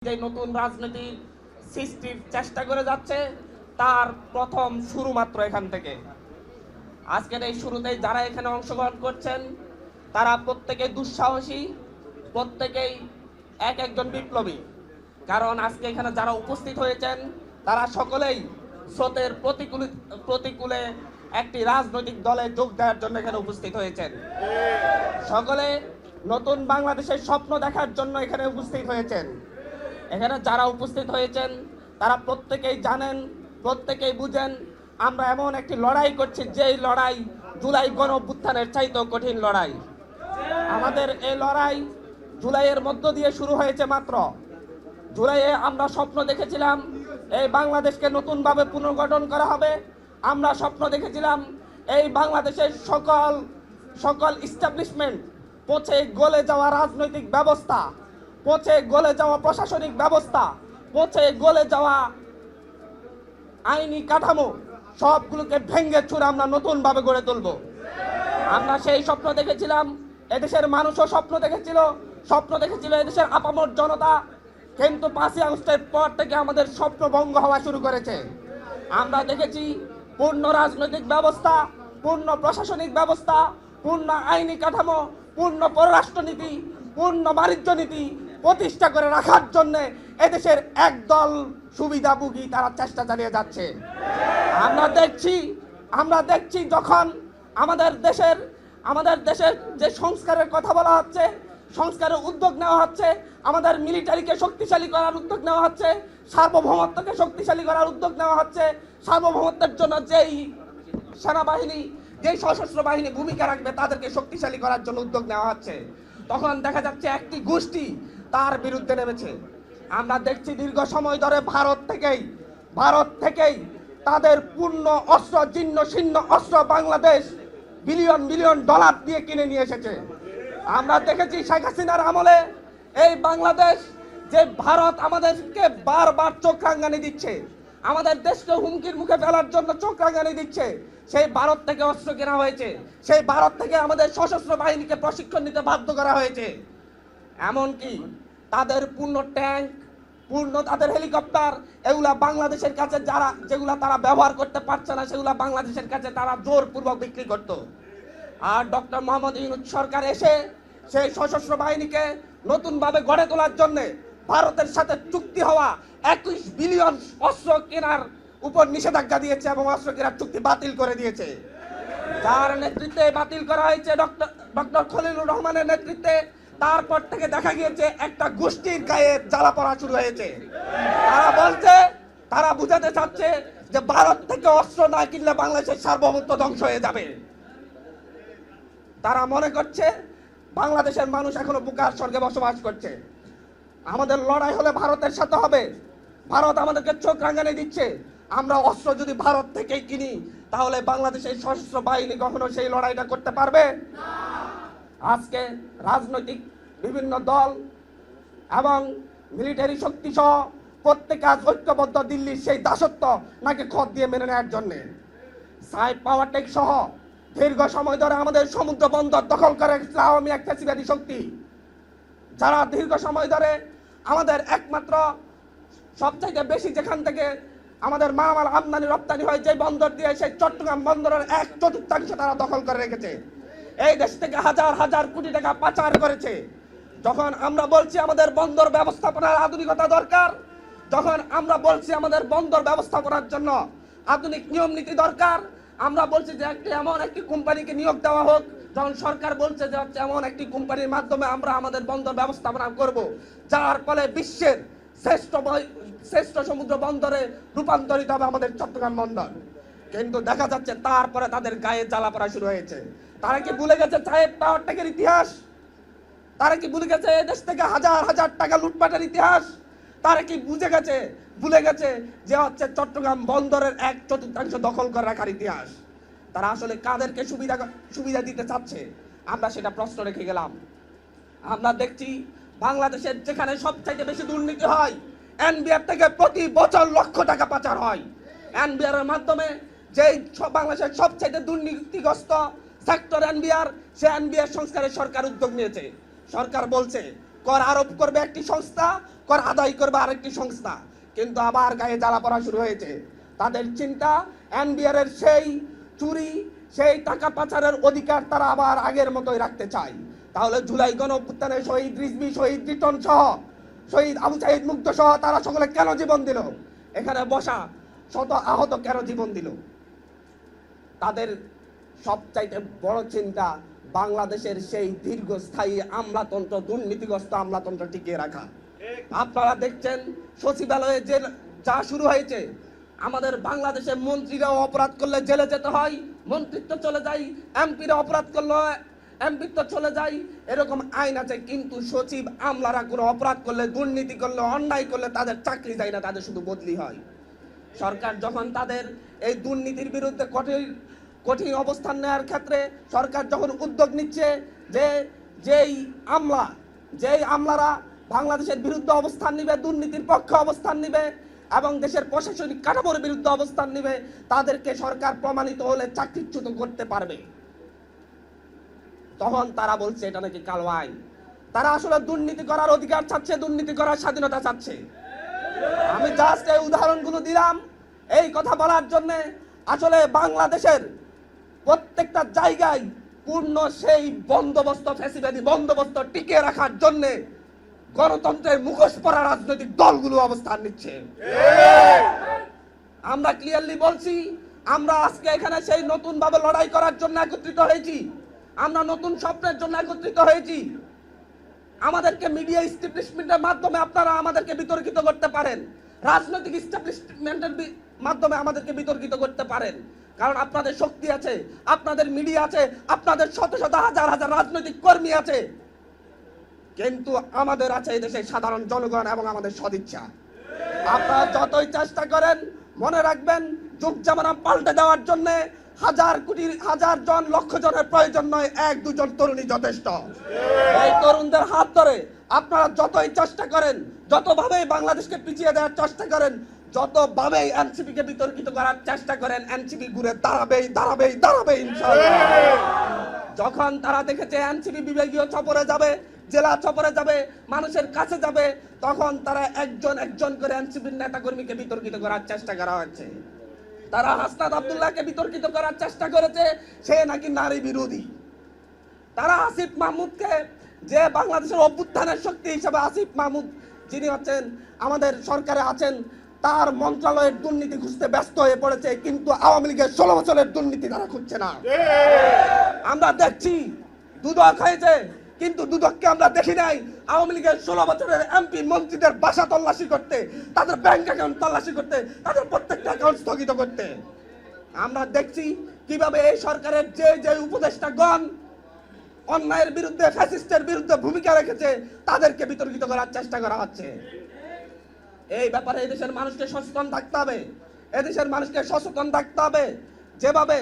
যে নতুন রাজনীতি সৃষ্টির চেষ্টা করে যাচ্ছে তার প্রথম শুরু মাত্র এখান থেকে। আজকের এই শুরুতেই যারা এখানে অংশগ্রহণ করছেন তারা প্রত্যেকেই দুঃসাহসী, প্রত্যেকেই এক একজন বিপ্লবী। কারণ আজকে এখানে যারা উপস্থিত হয়েছেন তারা সকলেই স্রোতের প্রতিকূলে একটি রাজনৈতিক দলে যোগ দেওয়ার জন্য এখানে উপস্থিত হয়েছেন। সকলে নতুন বাংলাদেশের স্বপ্ন দেখার জন্য এখানে উপস্থিত হয়েছেন। এখানে যারা উপস্থিত হয়েছেন তারা প্রত্যেকেই জানেন, প্রত্যেকেই বুঝেন আমরা এমন একটি লড়াই করছি যেই লড়াই জুলাই গণঅভ্যুত্থানের চাইতেও কঠিন লড়াই। আমাদের এই লড়াই জুলাইয়ের মধ্য দিয়ে শুরু হয়েছে মাত্র। জুলাইয়ে আমরা স্বপ্ন দেখেছিলাম এই বাংলাদেশকে নতুনভাবে পুনর্গঠন করা হবে। আমরা স্বপ্ন দেখেছিলাম এই বাংলাদেশের সকল ইস্টাবলিশমেন্ট, পচে গলে যাওয়া রাজনৈতিক ব্যবস্থা, পচে গলে যাওয়া প্রশাসনিক ব্যবস্থা, পচে গলে যাওয়া আইনি কাঠামো সবগুলোকে ভেঙে চুরে আমরা নতুনভাবে গড়ে তুলব। আমরা সেই স্বপ্ন দেখেছিলাম, এদেশের মানুষও স্বপ্ন দেখেছিল এদেশের আপামর জনতা। কিন্তু 5ই আগস্টের পর থেকে আমাদের স্বপ্ন ভঙ্গ হওয়া শুরু করেছে। আমরা দেখেছি পূর্ণ রাজনৈতিক ব্যবস্থা, পূর্ণ প্রশাসনিক ব্যবস্থা, পূর্ণ আইনি কাঠামো, পূর্ণ পররাষ্ট্রনীতি, পূর্ণ বাণিজ্য নীতি প্রতিষ্ঠা করে রাখার জন্য এদেশের একদল সুবিধাভোগী তারা চেষ্টা চালিয়ে যাচ্ছে। আমরা দেখছি যখন আমাদের দেশের যে সংস্কারের কথা বলা হচ্ছে, সংস্কারের উদ্যোগ নেওয়া হচ্ছে, আমাদের মিলিটারিকে শক্তিশালী করার উদ্যোগ নেওয়া হচ্ছে, সার্বভৌমত্বকে শক্তিশালী করার উদ্যোগ নেওয়া হচ্ছে, সার্বভৌমত্বের জন্য যেই সেনাবাহিনী, যেই সশস্ত্র বাহিনী ভূমিকা রাখবে তাদেরকে শক্তিশালী করার জন্য উদ্যোগ নেওয়া হচ্ছে, তখন দেখা যাচ্ছে একটি গোষ্ঠী তার বিরুদ্ধে নেমেছে। আমরা দেখছি দীর্ঘ সময় ধরে ভারত থেকেই তাদের পূর্ণ অস্ত্র, জীর্ণ শীর্ণ অস্ত্র বাংলাদেশ বিলিয়ন বিলিয়ন ডলার দিয়ে কিনে নিয়ে এসেছে। আমরা দেখেছি শেখ হাসিনার আমলে এই বাংলাদেশ যে ভারত আমাদেরকে বারবার চোখ রাঙানি দিচ্ছে, আমাদের দেশকে হুমকির মুখে ফেলার জন্য চোখ রাঙানি দিচ্ছে, সেই ভারত থেকে অস্ত্র কেনা হয়েছে, সেই ভারত থেকে আমাদের সশস্ত্র বাহিনীকে প্রশিক্ষণ নিতে বাধ্য করা হয়েছে। এমনকি তাদের পূর্ণ ট্যাঙ্ক, পূর্ণ তাদের হেলিকপ্টার, এগুলা বাংলাদেশের কাছে যেগুলা তারা ব্যবহার করতে পারছে না সেগুলা বাংলাদেশের কাছে তারা জোরপূর্বক বিক্রি করত। আর ডক্টর মোহাম্মদ ইউনূস সরকার এসে সেই সশস্ত্র বাহিনীকে নতুনভাবে গড়ে তোলার জন্য ভারতের সাথে চুক্তি হওয়া 21 বিলিয়ন অস্ত্র কেনার উপর নিষেধাজ্ঞা দিয়েছে এবং অস্ত্র কেনার চুক্তি বাতিল করে দিয়েছে। যার নেতৃত্বে বাতিল করা হয়েছে ডক্টর খলিলুর রহমানের নেতৃত্বে, তারপর থেকে দেখা গিয়েছে একটা গোষ্ঠীর গায়ে জ্বালা পড়া শুরু হয়েছে। তারা বুঝাতে চাচ্ছে যে ভারত থেকে অস্ত্র না কিনলে বাংলাদেশের সার্বভৌমত্ব ধ্বংস হয়ে যাবে। তারা মনে করছে বাংলাদেশের মানুষ এখনো বুকার স্বর্গে বসবাস করছে। আমাদের লড়াই হলে ভারতের সাথে হবে। ভারত আমাদেরকে চোখ রাঙানি দিচ্ছে। আমরা অস্ত্র যদি ভারত থেকেই কিনি তাহলে বাংলাদেশের সশস্ত্র বাহিনী কখনো সেই লড়াইটা করতে পারবে না। আজকে রাজনৈতিক বিভিন্ন দল এবং মিলিটারি শক্তি সহ প্রত্যেকে আজ ঐক্যবদ্ধ দিল্লির সেই দাসত্ব নাকি খত দিয়ে মেনে নেওয়ার জন্যে। সাইড পাওয়ারটেক সহ দীর্ঘ সময় ধরে আমাদের সমুদ্র বন্দর দখল করে আওয়ামী এক ফ্যাসিবাদী শক্তি, যারা দীর্ঘ সময় ধরে আমাদের একমাত্র সবথেকে বেশি যেখান থেকে আমাদের মালামাল আমদানি রপ্তানি হয় যে বন্দর দিয়ে, সেই চট্টগ্রাম বন্দরের 1/4 তারা দখল করে রেখেছে। এই দেশ থেকে হাজার হাজার কোটি টাকা পাচার করেছে। যখন আমরা বলছি আমাদের বন্দর ব্যবস্থাপনার আধুনিকতা দরকার, যখন আমরা বলছি আমাদের বন্দর ব্যবস্থাপনার জন্য আধুনিক নিয়ম নীতি দরকার, আমরা বলছি যে এমন একটি কোম্পানিকে নিয়োগ দেওয়া হোক, যখন সরকার বলছে যে এমন একটি কোম্পানির মাধ্যমে আমরা আমাদের বন্দর ব্যবস্থাপনা করব, যার ফলে বিশ্বের শ্রেষ্ঠ সমুদ্র বন্দরে রূপান্তরিত হবে আমাদের চট্টগ্রাম বন্দর। কিন্তু দেখা যাচ্ছে তারপরে তাদের গায়ে জ্বালা পড়া শুরু হয়েছে। তারা কি ভুলে গেছে সাহেব পাওয়ার টেকের ইতিহাস? তারা কি ভুলে গেছে এদেশ থেকে হাজার হাজার টাকা লুটপাটের ইতিহাস? তারা কি ভুলে গেছে যে হচ্ছে চট্টগ্রাম বন্দরের 1/4 দখল করে রাখার ইতিহাস? তারা আসলে কাদেরকে সুবিধা দিতে চাচ্ছে আমরা সেটা প্রশ্ন রেখে গেলাম। আমরা দেখছি বাংলাদেশের যেখানে সবচাইতে বেশি দুর্নীতি হয়, এনবিআর থেকে প্রতি বছর লক্ষ টাকা পাচার হয়। এনবিআর এর মাধ্যমে যেই বাংলাদেশের সবচাইতে দুর্নীতিগ্রস্ত সেক্টর এনবিআর, সে এনবিআর সংস্কারের সরকার উদ্যোগ নিয়েছে। সরকার বলছে কর আরোপ করবে একটি সংস্থা, কর আদায় করবে আরেকটি সংস্থা, কিন্তু আবার গায়ে জ্বালা পড়া শুরু হয়েছে। তাদের চিন্তা এনবিআর এর সেই চুরি, সেই টাকা পাচারের অধিকার তারা আবার আগের মতোই রাখতে চায়। তাহলে জুলাই গণ অভ্যুত্থানে শহীদ রিজভী, শহীদ রিটন সহ, শহীদ আবু সাইদ মুগ্ধ সহ তারা সকলে কেন জীবন দিল? এখানে বসা শত আহত কেন জীবন দিল? তাদের সবচাইতে বড় চিন্তা বাংলাদেশের সেই দীর্ঘস্থায়ী আমলাতন্ত্র, দুর্নীতিগ্রস্ত আমলাতন্ত্র টিকিয়ে রাখা। আপনারা দেখছেন সচিবালয়ে যে যা শুরু হয়েছে, আমাদের বাংলাদেশের মন্ত্রীরাও অপরাধ করলে জেলে যেতে হয়, মন্ত্রিত্ব চলে যায়, এমপিরা অপরাধ করলে এমপিত্ব চলে যায়, এরকম আইন আছে। কিন্তু সচিব আমলারা কোনো অপরাধ করলে, দুর্নীতি করলে, অন্যায় করলে তাদের চাকরি যায় না, তাদের শুধু বদলি হয়। সরকার যখন তাদের এই দুর্নীতির বিরুদ্ধে কঠিন অবস্থান নেওয়ার ক্ষেত্রে সরকার যখন উদ্যোগ নিচ্ছে যে যেই আমলারা বাংলাদেশের বিরুদ্ধে অবস্থান নিবে, দুর্নীতির পক্ষে অবস্থান নিবে এবং দেশের প্রশাসনিক কাঠামোর বিরুদ্ধে অবস্থান নিবে, তাদেরকে সরকার প্রমাণিত হলে চাকরিচ্যুত করতে পারবে, তখন তারা বলছে এটা নাকি কালো আইন। তারা আসলে দুর্নীতি করার অধিকার চাচ্ছে, দুর্নীতি করার স্বাধীনতা চাচ্ছে। আমি জাস্ট এই উদাহরণগুলো দিলাম এই কথা বলার জন্য। আসলে বাংলাদেশের প্রত্যেকটা জায়গায় পূর্ণ সেই বন্দোবস্ত, ফ্যাসিবাদী বন্দোবস্ত টিকিয়ে রাখার জন্য গণতন্ত্রের মুখোশ পরা রাজনৈতিক দলগুলো অবস্থান নিচ্ছে। আমরা ক্লিয়ারলি বলছি, আমরা আজকে এখানে সেই নতুন ভাবে লড়াই করার জন্য একত্রিত হয়েছি, আমরা নতুন স্বপ্নের জন্য একত্রিত হয়েছি। আমাদেরকে মিডিয়া এস্টাবলিশমেন্টের মাধ্যমে আপনারা আমাদেরকে বিতর্কিত করতে পারেন, রাজনৈতিক এস্টাবলিশমেন্টের মাধ্যমে আমাদেরকে বিতর্কিত করতে পারেন, কারণ আপনাদের শক্তি আছে, আপনাদের মিডিয়া আছে, আপনাদের শত শত হাজার হাজার রাজনৈতিক কর্মী আছে। কিন্তু আমাদের আছে এই দেশের সাধারণ জনগণ এবং আমাদের সদিচ্ছা। আপনারা যতই চেষ্টা করেন, মনে রাখবেন যুগ জামানা পাল্টে দেওয়ার জন্য হাজার জন, লক্ষ জনের প্রয়োজন নয়, এক দুজন তরুণী যথেষ্ট। এই তরুণদের হাত ধরে আপনারা যতই চেষ্টা করেন, যতভাবেই বাংলাদেশকে পিছিয়ে দেওয়ার চেষ্টা করেন, যতভাবেই এনসিপি কে বিতর্কিত করার চেষ্টা করেন, এনসিপি ঘুরে দাঁড়াবে ইনশাআল্লাহ। যখন তারা দেখেছে এনসিপি বিভাগীয় সফরে যাবে, জেলা সফরে যাবে, মানুষের কাছে যাবে, তখন তারা একজন করে এনসিপির নেতা কর্মীকে বিতর্কিত করার চেষ্টা করা হচ্ছে। তারা হাসনাত আব্দুল্লাহকে বিতর্কিত করার চেষ্টা করেছে, সে নাকি নারী বিরোধী। তারা আসিফ মাহমুদকে, যে বাংলাদেশের অভ্যুত্থানের শক্তি হিসেবে আসিফ মাহমুদ যিনি হচ্ছেন আমাদের সরকারে আছেন, তার মন্ত্রণালয়ের দুর্নীতি খুঁজতে ব্যস্ত হয়ে পড়েছে, কিন্তু আওয়ামী লীগের 16 বছরের দুর্নীতি তারা খুঁজছে না। আমরা দেখছি দুদক হয়েছে, কিন্তু দুদককে আমরা দেখি নাই আওয়ামী লীগের 16 বছরের এমপি মন্ত্রীদের বাসা তল্লাশি করতে, তাদের ব্যাংক অ্যাকাউন্ট তল্লাশি করতে, তাদের প্রত্যেকটা অ্যাকাউন্ট স্থগিত করতে। আমরা দেখছি কিভাবে এই সরকারের যে উপদেষ্টাগণ অন্যায়ের বিরুদ্ধে, ফ্যাসিস্টের বিরুদ্ধে ভূমিকা রেখেছে, তাদেরকে বিতর্কিত করার চেষ্টা করা হচ্ছে। এই ব্যাপারে এদেশের মানুষকে সচেতন থাকতে হবে, এদেশের মানুষকে সচেতন থাকতে হবে। যেভাবে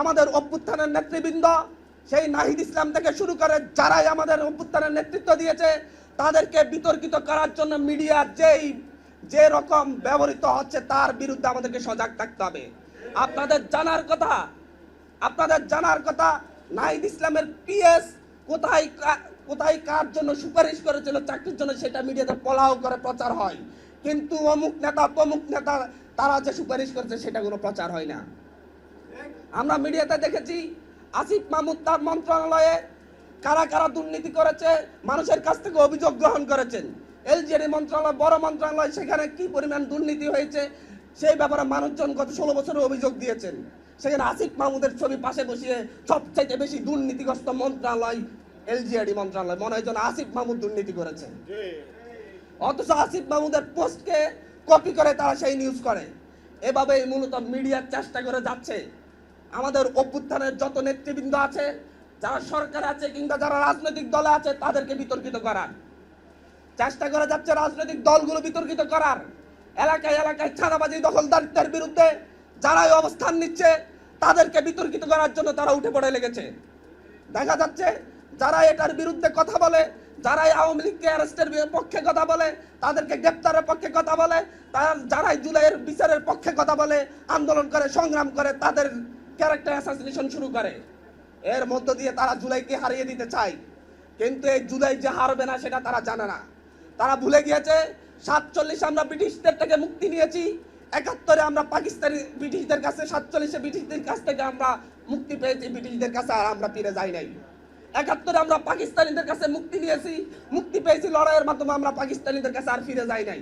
আমাদের অভ্যুত্থানের নেতৃবৃন্দ, সেই নাহিদ ইসলাম থেকে শুরু করে যারাই আমাদের অভ্যুত্থানের নেতৃত্ব দিয়েছে, তাদেরকে বিতর্কিত করার জন্য মিডিয়া যে রকম ব্যবহৃত হচ্ছে, তার বিরুদ্ধে আমাদেরকে সজাগ থাকতে হবে। আপনাদের জানার কথা নাহিদ ইসলামের পিএস কোথায় কার জন্য সুপারিশ করেছিল চাকরির জন্য, সেটা মিডিয়াতে পোলাও করে প্রচার হয়, কিন্তু অমুক নেতা তমুক নেতা তারা যে সুপারিশ করেছে সেটা কোনো প্রচার হয় না। আমরা মিডিয়াতে দেখেছি আসিফ মাহমুদ তার মন্ত্রণালয়ে কারা কারা দুর্নীতি করেছে, মানুষের কাছ থেকে অভিযোগ গ্রহণ করেছেন। এলজিডি মন্ত্রণালয়, বড় মন্ত্রণালয়, সেখানে কি পরিমাণ দুর্নীতি হয়েছে সেই ব্যাপারে মানুষজন গত 16 বছরে অভিযোগ দিয়েছেন। সেখানে আসিফ মাহমুদের ছবি পাশে বসিয়ে সবচাইতে বেশি দুর্নীতিগ্রস্ত মন্ত্রণালয় এলজিডি মন্ত্রণালয়, মনে হয় যেন আসিফ মাহমুদ দুর্নীতি করেছে। অথচ আসিফ মাহমুদের পোস্টকে কপি করে তারা সেই নিউজ করে। এভাবেই মূলত মিডিয়ার চেষ্টা করে যাচ্ছে আমাদের অভ্যুত্থানের যত নেতৃবৃন্দ আছে, যারা সরকার আছে কিংবা যারা রাজনৈতিক দলে আছে, তাদেরকে বিতর্কিত করার চেষ্টা করে যাচ্ছে, রাজনৈতিক দলগুলো বিতর্কিত করার। এলাকায় এলাকায় ছাদাবাজি, দখলদারিত্বের বিরুদ্ধে যারাই অবস্থান নিচ্ছে, তাদেরকে বিতর্কিত করার জন্য তারা উঠে পড়ে লেগেছে। দেখা যাচ্ছে যারা এটার বিরুদ্ধে কথা বলে, যারাই আওয়ামী লীগকে অ্যারেস্টের পক্ষে কথা বলে, তাদেরকে গ্রেপ্তারের পক্ষে কথা বলে, যারাই জুলাইয়ের বিচারের পক্ষে কথা বলে, আন্দোলন করে, সংগ্রাম করে, তাদের ক্যারেক্টার অ্যাসাসিনেশন শুরু করে। এর মধ্য দিয়ে তারা জুলাইকে হারিয়ে দিতে চায়। কিন্তু এই জুলাই যে হারবে না সেটা তারা জানে না। তারা ভুলে গিয়েছে 47 আমরা ব্রিটিশদের থেকে মুক্তি নিয়েছি, 71 আমরা পাকিস্তানি ব্রিটিশদের কাছে, 47 ব্রিটিশদের কাছ থেকে আমরা মুক্তি পেয়েছি, ব্রিটিশদের কাছে আর আমরা ফিরে যাই নাই। 71 আমরা পাকিস্তানিদের কাছে মুক্তি নিয়েছি, মুক্তি পেয়েছি লড়াইয়ের মাধ্যমে, আমরা পাকিস্তানিদের কাছে আর ফিরে যাই নাই।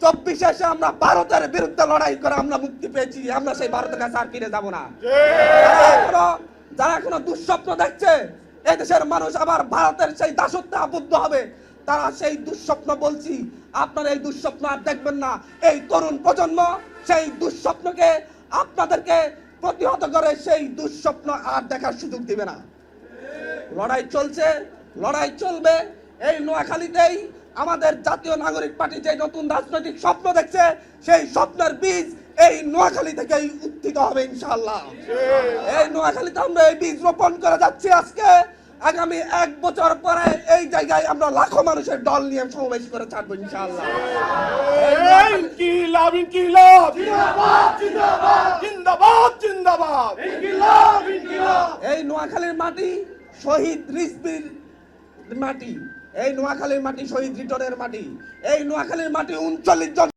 24 এসে আমরা ভারতের বিরুদ্ধে লড়াই করে আমরা মুক্তি পেয়েছি, আমরা সেই ভারতের কাছে আর ফিরে যাব না। যারা এখনো দুঃস্বপ্ন দেখছে এই দেশের মানুষ আবার ভারতের সেই দাসত্বে আবদ্ধ হবে, তারা সেই দুঃস্বপ্ন বলছি আপনারা এই দুঃস্বপ্ন আর দেখবেন না। এই তরুণ প্রজন্ম সেই দুঃস্বপ্নকে আপনাদেরকে প্রতিহত করে সেই দুঃস্বপ্ন আর দেখার সুযোগ দিবে না। লড়াই চলছে, লড়াই চলবে। এই নোয়াখালীতেই আমাদের জাতীয় নাগরিক পার্টি যে নতুন রাজনৈতিক স্বপ্ন দেখছে, সেই স্বপ্নের বীজ এই নোয়াখালী থেকেই উত্থিত হবে ইনশাআল্লাহ। এই নোয়াখালীতে আমরা এই বীজ রোপণ করে যাচ্ছি আজকে। আগামী 1 বছর পরে এই জায়গায় আমরা লাখো মানুষের দল নিয়ে সমাবেশ করে ছাড়বো ইনশাআল্লাহ। ইনকিলাব ইনকিলাব জিন্দাবাদ জিন্দাবাদ জিন্দাবাদ জিন্দাবাদ ইনকিলাব ইনকিলাব। এই নোয়াখালীর মাটি শহীদ রিজভির মাটি, এই নোয়াখালীর মাটি শহীদ রিটনের মাটি, এই নোয়াখালীর মাটি 39 জন